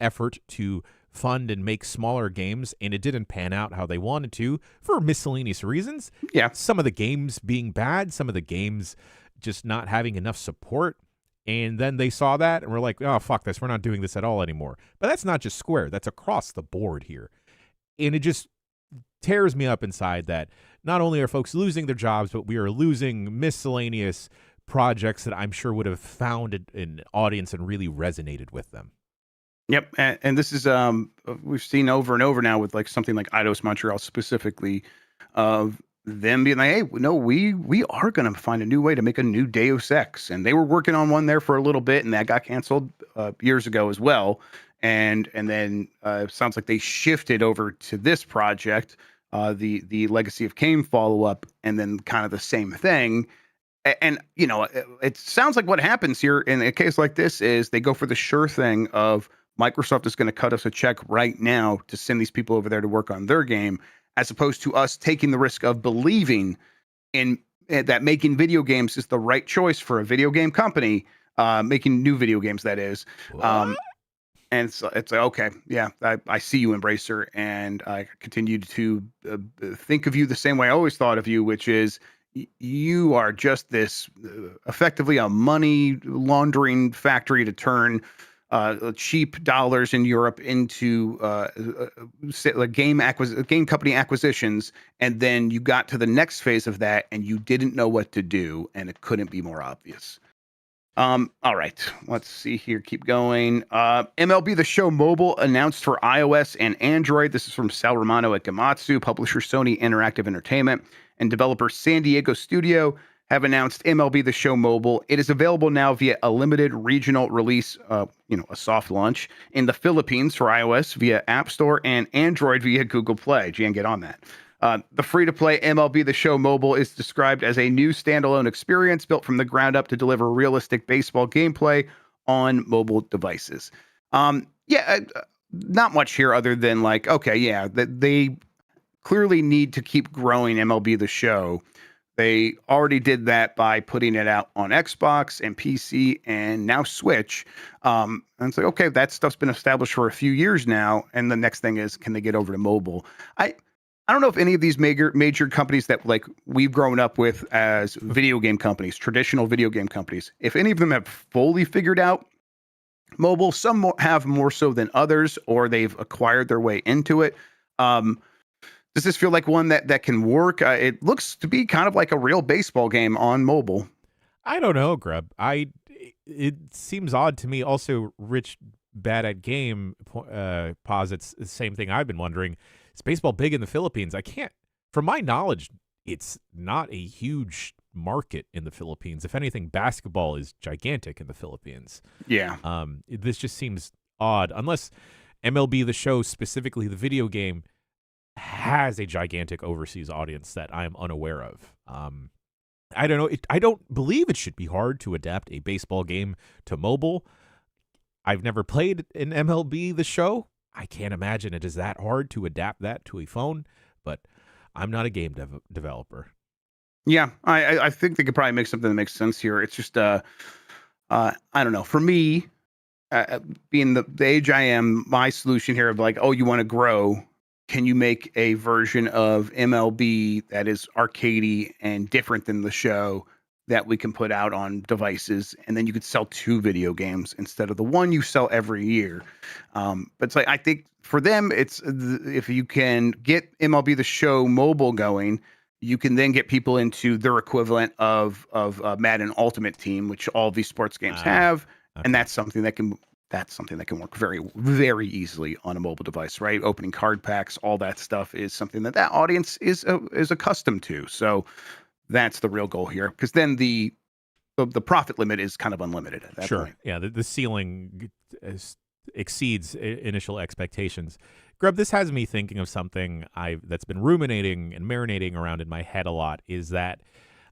Speaker 2: effort to fund and make smaller games and it didn't pan out how they wanted to for miscellaneous reasons.
Speaker 1: Yeah.
Speaker 2: Some of the games being bad, some of the games just not having enough support. And then they saw that and were like, oh, fuck this. We're not doing this at all anymore. But that's not just Square. That's across the board here. And it just tears me up inside that not only are folks losing their jobs, but we are losing miscellaneous projects that I'm sure would have found an audience and really resonated with them.
Speaker 1: Yep. And this is, we've seen over and over now with like something like Eidos Montreal specifically of them being like, hey, no, we are going to find a new way to make a new Deus Ex. And they were working on one there for a little bit and that got canceled years ago as well. And then it sounds like they shifted over to this project, the Legacy of Kain follow-up, and then kind of the same thing. And, you know, it sounds like what happens here in a case like this is they go for the sure thing of Microsoft is going to cut us a check right now to send these people over there to work on their game, as opposed to us taking the risk of believing in that making video games is the right choice for a video game company, making new video games, that is. And it's like, okay, yeah, I see you, Embracer, and I continue to think of you the same way I always thought of you, which is you are just this effectively a money laundering factory to turn cheap dollars in Europe into game company acquisitions, and then you got to the next phase of that, and you didn't know what to do, and it couldn't be more obvious. All right, let's see here. Keep going. MLB The Show Mobile announced for iOS and Android. This is from Sal Romano at Gamatsu. Publisher Sony Interactive Entertainment and developer San Diego Studio have announced MLB The Show Mobile. It is available now via a limited regional release, a soft launch in the Philippines for iOS via App Store and Android via Google Play. Jan, get on that. The free-to-play MLB The Show Mobile is described as a new standalone experience built from the ground up to deliver realistic baseball gameplay on mobile devices. Not much here other than they clearly need to keep growing MLB The Show. They already did that by putting it out on Xbox and PC and now Switch. And it's like, okay, that stuff's been established for a few years now. And the next thing is, can they get over to mobile? I don't know if any of these major companies that like we've grown up with as video game companies, traditional video game companies, if any of them have fully figured out mobile. Some have more so than others, or they've acquired their way into it. Does this feel like one that can work? It looks to be kind of like a real baseball game on mobile.
Speaker 2: I don't know, Grubb. It seems odd to me. Also, Rich Bad at Game posits the same thing I've been wondering. Is baseball big in the Philippines? From my knowledge, it's not a huge market in the Philippines. If anything, basketball is gigantic in the Philippines.
Speaker 1: Yeah.
Speaker 2: This just seems odd, unless MLB The Show, specifically the video game, has a gigantic overseas audience that I'm unaware of. I don't know. I don't believe it should be hard to adapt a baseball game to mobile. I've never played an MLB The Show. I can't imagine it is that hard to adapt that to a phone, but I'm not a game developer.
Speaker 1: Yeah, I think they could probably make something that makes sense here. It's just, I don't know. For me, being the age I am, my solution here of like, oh, you want to grow, can you make a version of MLB that is arcadey and different than the show that we can put out on devices, and then you could sell 2 video games instead of the one you sell every year. But it's like, I think for them, it's if you can get MLB The Show Mobile going, you can then get people into their equivalent of Madden Ultimate Team, which all of these sports games have, okay. And that's something that can work very, very easily on a mobile device, right? Opening card packs, all that stuff is something that audience is accustomed to. So that's the real goal here, because then the profit limit is kind of unlimited at that point.
Speaker 2: Yeah, the ceiling exceeds initial expectations. Grubb, this has me thinking of something that's been ruminating and marinating around in my head a lot, is that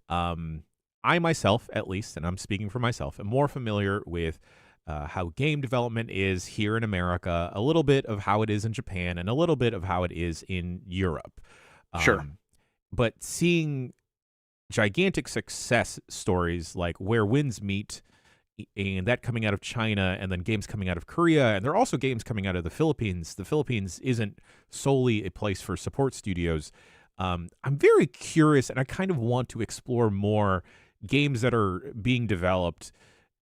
Speaker 2: I myself, at least, and I'm speaking for myself, am more familiar with how game development is here in America, a little bit of how it is in Japan, and a little bit of how it is in Europe.
Speaker 1: Sure.
Speaker 2: But seeing gigantic success stories like Where Winds Meet, and that coming out of China, and then games coming out of Korea, and there are also games coming out of the Philippines. The Philippines isn't solely a place for support studios. I'm very curious, and I kind of want to explore more games that are being developed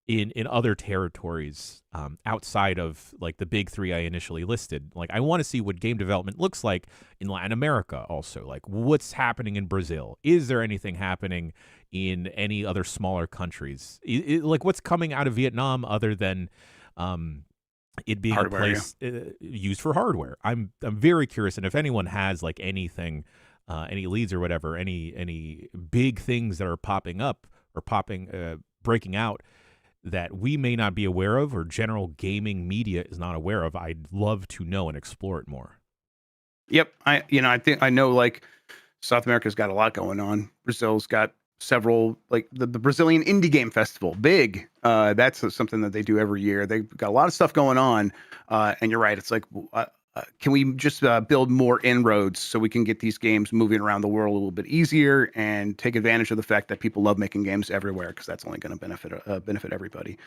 Speaker 2: in other territories outside of like the big 3 I initially listed. Like, I want to see what game development looks like in Latin America also. Like, what's happening in Brazil? Is there anything happening in any other smaller countries? Like, what's coming out of Vietnam other than it being hardware, a place used for hardware? I'm very curious, and if anyone has like anything, any leads or whatever, any big things that are popping up or breaking out that we may not be aware of, or general gaming media is not aware of, I'd love to know and explore it more.
Speaker 1: Yep. I know like South America's got a lot going on. Brazil's got several, like the Brazilian Indie Game Festival, big. That's something that they do every year. They've got a lot of stuff going on. And you're right. It's like, can we just build more inroads so we can get these games moving around the world a little bit easier and take advantage of the fact that people love making games everywhere, because that's only going to benefit everybody.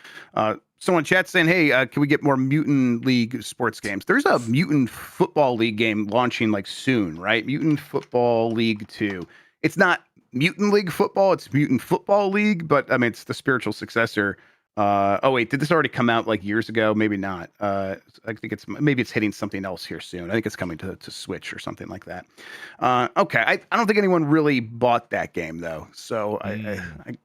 Speaker 1: Someone in chat saying, hey, can we get more Mutant League sports games? There's a Mutant Football League game launching like soon, right? Mutant Football League 2. It's not Mutant League Football, it's Mutant Football League, but I mean, it's the spiritual successor. Oh wait, did this already come out like years ago? Maybe not. I think maybe it's hitting something else here soon. I think it's coming to Switch or something like that. Okay, I don't think anyone really bought that game though. So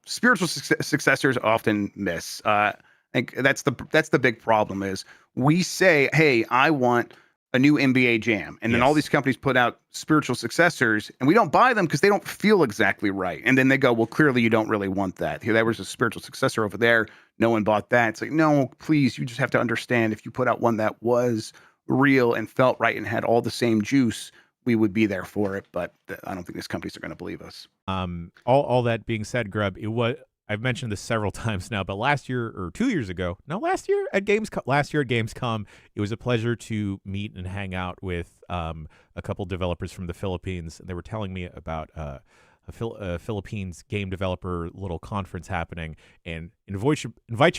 Speaker 1: spiritual successors often miss. I think that's the big problem is we say, hey, I want a new NBA Jam, and then all these companies put out spiritual successors, and we don't buy them because they don't feel exactly right. And then they go, well, clearly you don't really want that. Here, there was a spiritual successor over there. No one bought that. It's like, no, please, you just have to understand if you put out one that was real and felt right and had all the same juice, we would be there for it. But I don't think these companies are going to believe us.
Speaker 2: All that being said, Grubb, I've mentioned this several times now, but last year at Gamescom, it was a pleasure to meet and hang out with a couple developers from the Philippines. They were telling me about a Philippines game developer little conference happening, and invite your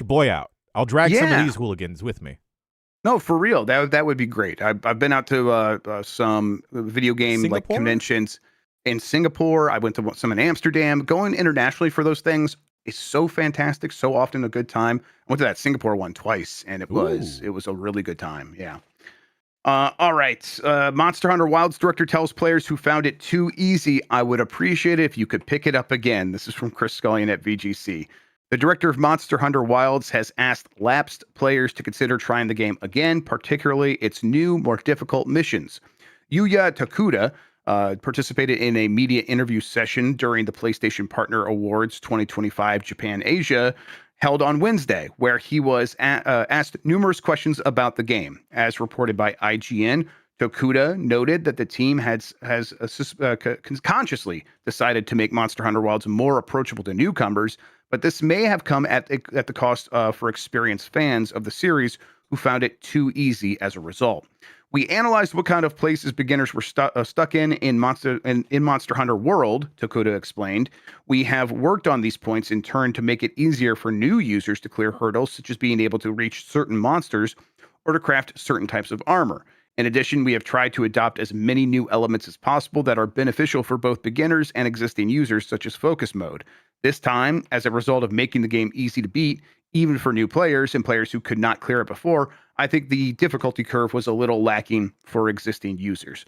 Speaker 2: boy out. I'll drag some of these hooligans with me.
Speaker 1: No, for real. That would be great. I've been out to some video game like conventions in Singapore. I went to some in Amsterdam. Going internationally for those things is so fantastic. So often a good time. I went to that Singapore one twice, and it was a really good time. Yeah. All right. Monster Hunter Wilds director tells players who found it too easy, I would appreciate it if you could pick it up again. This is from Chris Scullion at VGC. The director of Monster Hunter Wilds has asked lapsed players to consider trying the game again, particularly its new, more difficult missions. Yuya Takuda participated in a media interview session during the PlayStation Partner Awards 2025 Japan Asia held on Wednesday, where he was asked numerous questions about the game. As reported by IGN, Tokuda noted that the team has consciously decided to make Monster Hunter Wilds more approachable to newcomers, but this may have come at the cost for experienced fans of the series who found it too easy as a result. We analyzed what kind of places beginners were stuck in Monster Hunter World, Tokuda explained. We have worked on these points in turn to make it easier for new users to clear hurdles, such as being able to reach certain monsters or to craft certain types of armor. In addition, we have tried to adopt as many new elements as possible that are beneficial for both beginners and existing users, such as focus mode. This time, as a result of making the game easy to beat, even for new players and players who could not clear it before, I think the difficulty curve was a little lacking for existing users.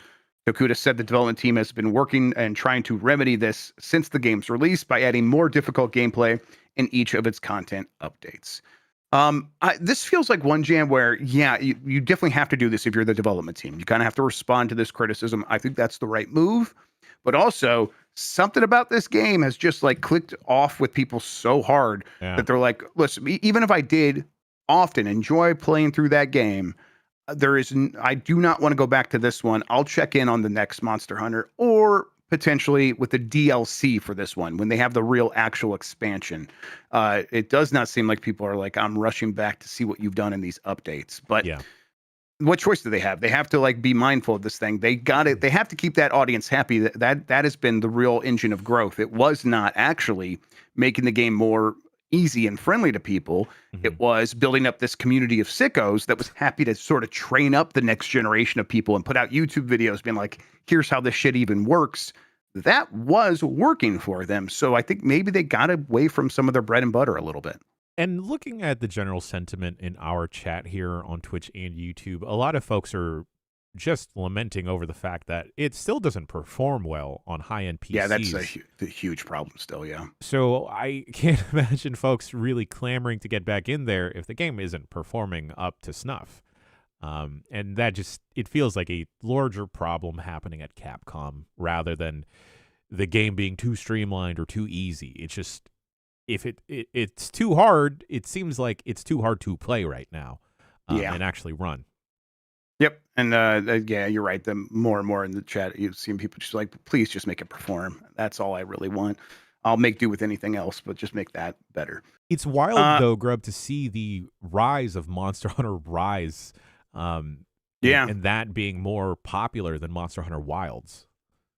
Speaker 1: Tokuda said the development team has been working and trying to remedy this since the game's release by adding more difficult gameplay in each of its content updates. This feels like one jam where, you definitely have to do this if you're the development team. You kind of have to respond to this criticism. I think that's the right move. But also, something about this game has just like clicked off with people so hard that they're like, listen, even if I did often enjoy playing through that game, I do not want to go back to this one. I'll check in on the next Monster Hunter or potentially with the DLC for this one when they have the real actual expansion. It does not seem like people are like, I'm rushing back to see what you've done in these updates. But what choice do they have? They have to like be mindful of this thing. They have to keep that audience happy. That has been the real engine of growth. It was not actually making the game more easy and friendly to people. It was building up this community of sickos that was happy to sort of train up the next generation of people and put out YouTube videos being like, here's how this shit even works. That was working for them. So I think maybe they got away from some of their bread and butter a little bit.
Speaker 2: And looking at the general sentiment in our chat here on Twitch and YouTube, a lot of folks are just lamenting over the fact that it still doesn't perform well on high-end PCs.
Speaker 1: Yeah, that's a huge problem still, yeah.
Speaker 2: So I can't imagine folks really clamoring to get back in there if the game isn't performing up to snuff. And that it feels like a larger problem happening at Capcom rather than the game being too streamlined or too easy. It's just, if it's too hard, it seems like it's too hard to play right now and actually run.
Speaker 1: Yep. And yeah, you're right. The more and more in the chat, you've seen people just like, please just make it perform. That's all I really want. I'll make do with anything else, but just make that better.
Speaker 2: It's wild, though, Grubb, to see the rise of Monster Hunter Rise. And that being more popular than Monster Hunter Wilds.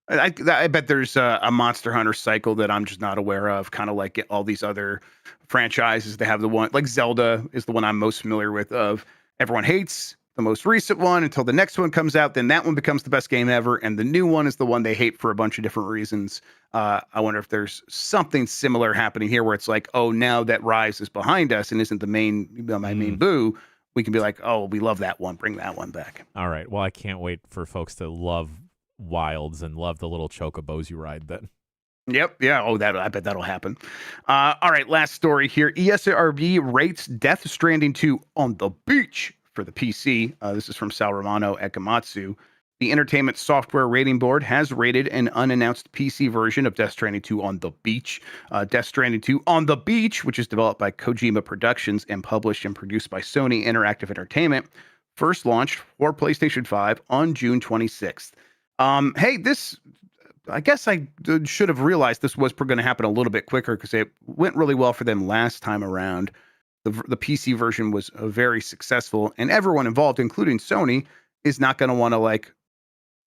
Speaker 1: I bet there's a Monster Hunter cycle that I'm just not aware of, kind of like all these other franchises. They have the one, like Zelda is the one I'm most familiar with of everyone hates, the most recent one until the next one comes out. Then that one becomes the best game ever, and the new one is the one they hate for a bunch of different reasons. I wonder if there's something similar happening here, where it's like, oh, now that Rise is behind us and isn't the main my main boo, we can be like, oh, we love that one, bring that one back.
Speaker 2: All right. Well, I can't wait for folks to love Wilds and love the little chocobos you ride then.
Speaker 1: Yep. Yeah. Oh, I bet that'll happen. All right. Last story here. ESRB rates Death Stranding 2 on the beach for the PC. This is from Sal Romano at Gamatsu. The Entertainment Software Rating Board has rated an unannounced PC version of Death Stranding 2 on the beach. Death Stranding 2 on the beach, which is developed by Kojima Productions and published and produced by Sony Interactive Entertainment, first launched for PlayStation 5 on June 26th. Hey, this... I guess I should have realized this was going to happen a little bit quicker because it went really well for them last time around. The PC version was very successful, and everyone involved, including Sony, is not going to want to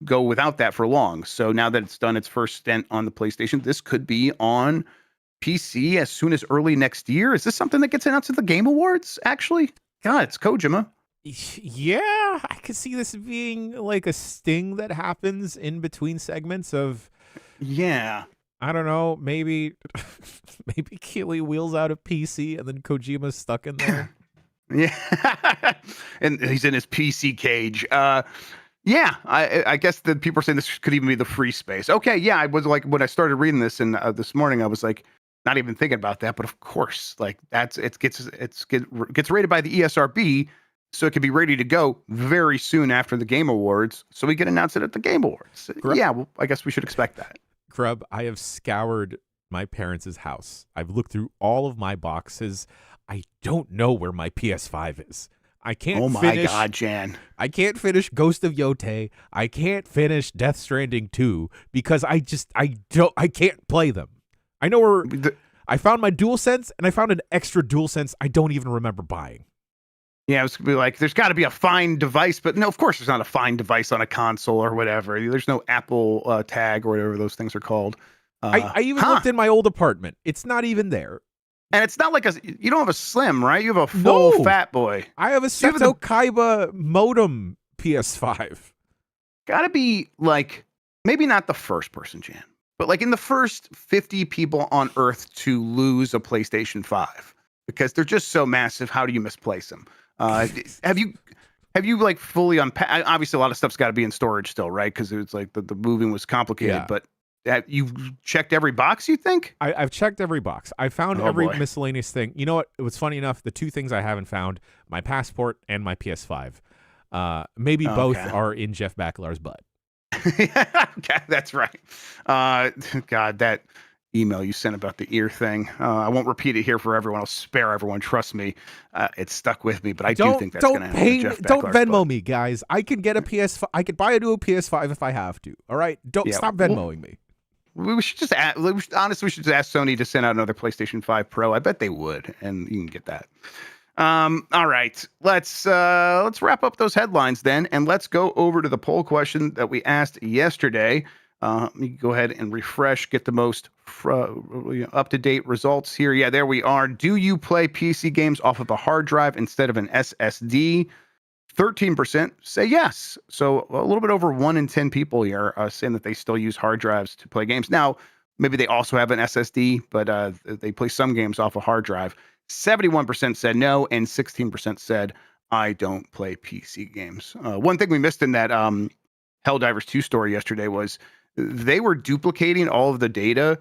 Speaker 1: go without that for long. So now that it's done its first stint on the PlayStation, this could be on PC as soon as early next year. Is this something that gets announced at the Game Awards? Actually, God, it's Kojima.
Speaker 2: Yeah, I could see this being like a sting that happens in between segments of.
Speaker 1: Yeah,
Speaker 2: I don't know. Maybe Keighley wheels out a PC and then Kojima's stuck in there.
Speaker 1: Yeah, and he's in his PC cage. Yeah, I guess that people are saying this could even be the free space. Okay, yeah, I was like, when I started reading this and this morning, I was like, not even thinking about that, but of course, like it gets rated by the ESRB. So it could be ready to go very soon after the Game Awards. So we can announce it at the Game Awards.
Speaker 2: Grubb,
Speaker 1: yeah, well, I guess we should expect that.
Speaker 2: Grubb, I have scoured my parents' house. I've looked through all of my boxes. I don't know where my PS5 is. I can't
Speaker 1: Oh my God, Jan.
Speaker 2: I can't finish Ghost of Yotei. I can't finish Death Stranding 2 because I can't play them. I know where I found my DualSense and I found an extra DualSense I don't even remember buying.
Speaker 1: Yeah, it was going to be like, there's got to be a fine device, but no, of course there's not a fine device on a console or whatever. There's no Apple tag or whatever those things are called.
Speaker 2: I even looked in my old apartment. It's not even there.
Speaker 1: And it's not like you don't have a slim, right? You have a full fat boy.
Speaker 2: I have a Seto Kaiba modem PS5.
Speaker 1: Gotta be like, maybe not the first person, Jan, but like in the first 50 people on Earth to lose a PlayStation 5 because they're just so massive. How do you misplace them? Have you like fully unpacked? Obviously, a lot of stuff's got to be in storage still, right? Because it's like the moving was complicated. Yeah. But you've checked every box, you think?
Speaker 2: I've checked every box. I found every miscellaneous thing. You know what? It was funny enough. The two things I haven't found: my passport and my PS5. Maybe both are in Jeff Backelar's butt.
Speaker 1: Okay, that's right. God, that email you sent about the ear thing. I won't repeat it here for everyone. I'll spare everyone. Trust me, it's stuck with me. But I do think that's going to happen.
Speaker 2: Don't Venmo me, guys. I can get a PS5. I could buy a new PS5 if I have to. All right, stop Venmoing me.
Speaker 1: We should just honestly, we should just ask Sony to send out another PlayStation 5 Pro. I bet they would, and you can get that. All right, let's wrap up those headlines then, and let's go over to the poll question that we asked yesterday. Let me go ahead and refresh, get the most up-to-date results here. Yeah, there we are. Do you play PC games off of a hard drive instead of an SSD? 13% say yes. So a little bit over 1 in 10 people here are saying that they still use hard drives to play games. Now, maybe they also have an SSD, but they play some games off a hard drive. 71% said no, and 16% said, I don't play PC games. One thing we missed in that Helldivers 2 story yesterday was they were duplicating all of the data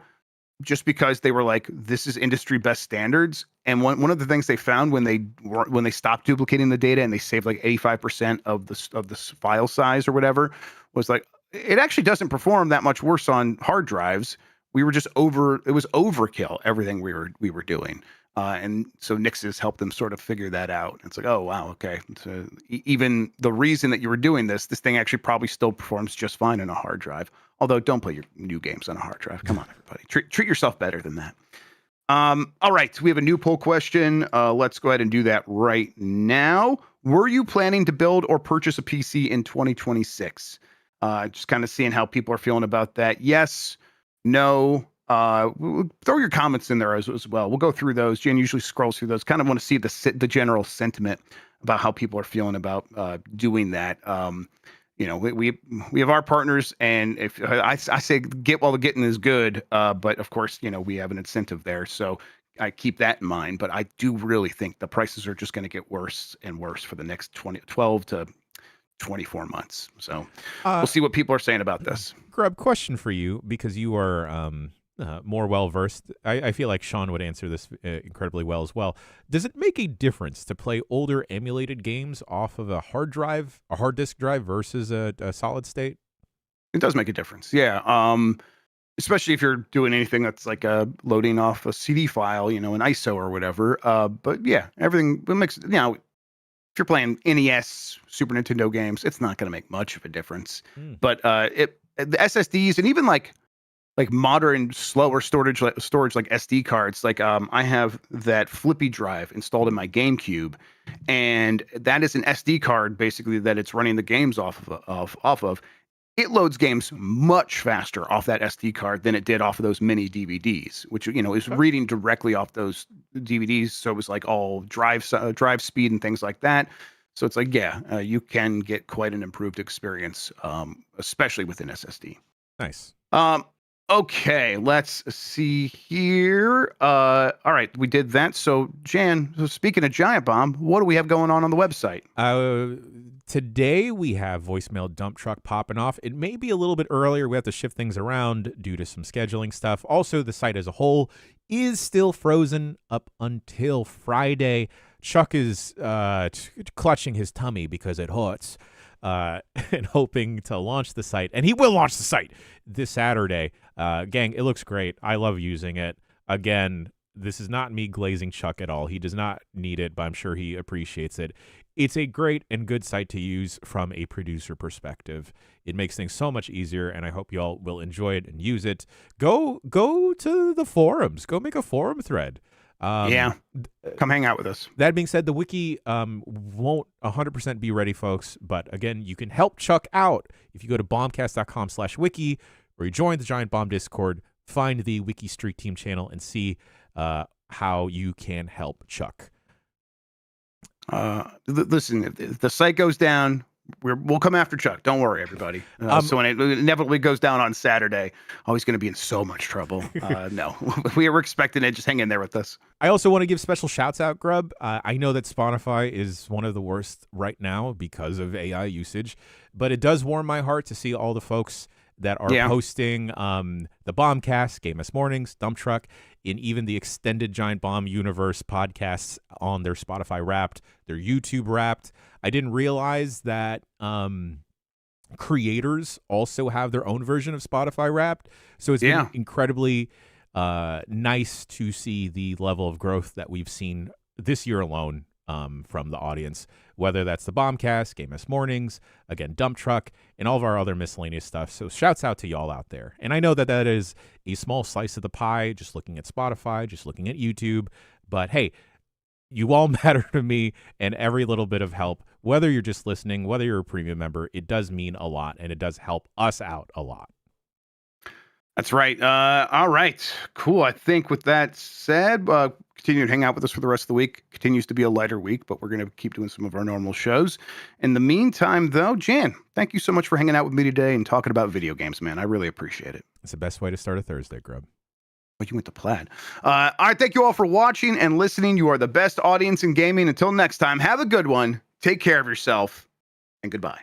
Speaker 1: just because they were like, this is industry best standards. And one of the things they found when they stopped duplicating the data and they saved like 85% of the file size or whatever was like, it actually doesn't perform that much worse on hard drives. We were just it was overkill, everything we were doing. And so Nix's helped them sort of figure that out. It's like, oh, wow, okay. So even the reason that you were doing this thing actually probably still performs just fine on a hard drive. Although, don't play your new games on a hard drive. Come on, everybody. Treat yourself better than that. All right, we have a new poll question. Let's go ahead and do that right now. Were you planning to build or purchase a PC in 2026? Just kind of seeing how people are feeling about that. Yes, no, Throw your comments in there as well. We'll go through those. Jen usually scrolls through those. Kind of want to see the general sentiment about how people are feeling about doing that. We have our partners, and if I say get while the getting is good, but of course, we have an incentive there. So I keep that in mind. But I do really think the prices are just going to get worse and worse for the next 12 to 24 months. So we'll see what people are saying about this.
Speaker 2: Grubb, question for you, because you are more well-versed. I feel like Sean would answer this incredibly well as well. Does it make a difference to play older emulated games off of a hard disk drive versus a solid state?
Speaker 1: It does make a difference, yeah. Especially if you're doing anything that's like loading off a CD file, an ISO or whatever. But yeah, everything makes, if you're playing NES, Super Nintendo games, it's not going to make much of a difference. But the SSDs and even like modern slower storage like SD cards, like I have that flippy drive installed in my GameCube, and that is an SD card basically that it's running the games off of. It loads games much faster off that SD card than it did off of those mini DVDs, which is reading directly off those DVDs. So it was like all drive speed and things like that. So it's like, you can get quite an improved experience, especially with an SSD.
Speaker 2: Nice.
Speaker 1: Okay, let's see here. All right, we did that. So, Jan, speaking of Giant Bomb, what do we have going on the website?
Speaker 2: Today we have voicemail dump truck popping off. It may be a little bit earlier. We have to shift things around due to some scheduling stuff. Also, the site as a whole is still frozen up until Friday. Chuck is clutching his tummy because it hurts. And hoping to launch the site, and he will launch the site this Saturday. Gang, it looks great. I love using it. Again, this is not me glazing Chuck at all. He does not need it, but I'm sure he appreciates it. It's a great and good site to use from a producer perspective. It makes things so much easier, and I hope y'all will enjoy it and use it. Go to the forums. Go make a forum thread.
Speaker 1: Come hang out with us.
Speaker 2: That being said, the wiki won't 100% be ready, folks. But again, you can help Chuck out if you go to bombcast.com/wiki, or you join the Giant Bomb Discord, find the Wiki Streak Team channel, and see how you can help Chuck.
Speaker 1: Listen, if the site goes down, we'll come after Chuck. Don't worry, everybody. So when it inevitably goes down on Saturday, he's going to be in so much trouble. No, we were expecting it. Just hang in there with us.
Speaker 2: I also want to give special shouts out, Grubb. I know that Spotify is one of the worst right now because of AI usage, but it does warm my heart to see all the folks that are posting the Bombcast, Game S Mornings, Dump Truck, and even the extended Giant Bomb Universe podcasts on their Spotify Wrapped, their YouTube Wrapped. I didn't realize that creators also have their own version of Spotify Wrapped. So it's been incredibly nice to see the level of growth that we've seen this year alone from the audience, whether that's the Bombcast, Game S Mornings, again, Dump Truck, and all of our other miscellaneous stuff. So shouts out to y'all out there. And I know that that is a small slice of the pie, just looking at Spotify, just looking at YouTube. But hey, you all matter to me, and every little bit of help, whether you're just listening, whether you're a premium member, it does mean a lot, and it does help us out a lot.
Speaker 1: That's right. All right. Cool. I think with that said, continue to hang out with us for the rest of the week. Continues to be a lighter week, but we're going to keep doing some of our normal shows. In the meantime, though, Jan, thank you so much for hanging out with me today and talking about video games, man. I really appreciate it.
Speaker 2: It's the best way to start a Thursday, Grubb.
Speaker 1: Oh, you went to plaid. All right. Thank you all for watching and listening. You are the best audience in gaming. Until next time, have a good one. Take care of yourself, and goodbye.